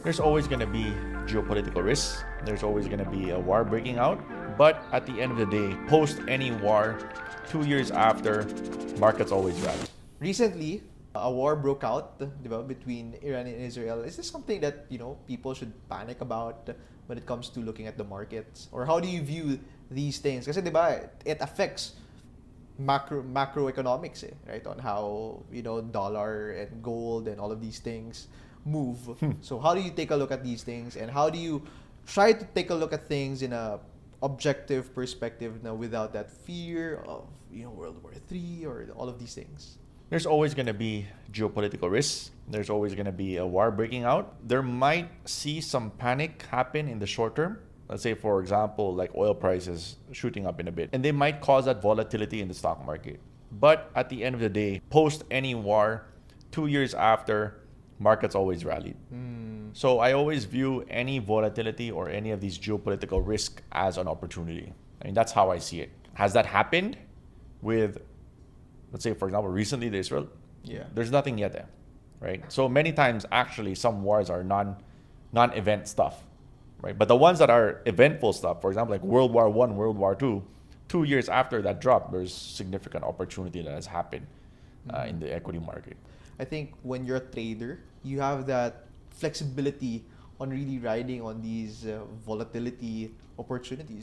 There's always going to be geopolitical risks. There's always going to be a war breaking out. But at the end of the day, post any war, 2 years after, markets always rally. Recently, a war broke out, di ba, between Iran and Israel. Is this something that, people should panic about when it comes to looking at the markets? Or how do you view these things? Kasi, di ba, it affects macroeconomics, right? On how, dollar and gold and all of these things move. So how do you take a look at these things, and how do you try to take a look at things in a objective perspective now without that fear of, World War III or all of these things? There's always going to be geopolitical risks. There's always going to be a war breaking out. There might see some panic happen in the short term. Let's say, for example, like oil prices shooting up in a bit. And they might cause that volatility in the stock market. But at the end of the day, post any war, 2 years after, markets always rallied. So I always view any volatility or any of these geopolitical risk as an opportunity. I mean, that's how I see it. Has that happened with, let's say, for example, recently the Israel? Yeah. There's nothing yet there, right? So many times, actually, some wars are non-event stuff, right? But the ones that are eventful stuff, for example, like World War I, World War II, 2 years after that drop, there's significant opportunity that has happened in the equity market. I think when you're a trader, you have that flexibility on really riding on these volatility opportunities.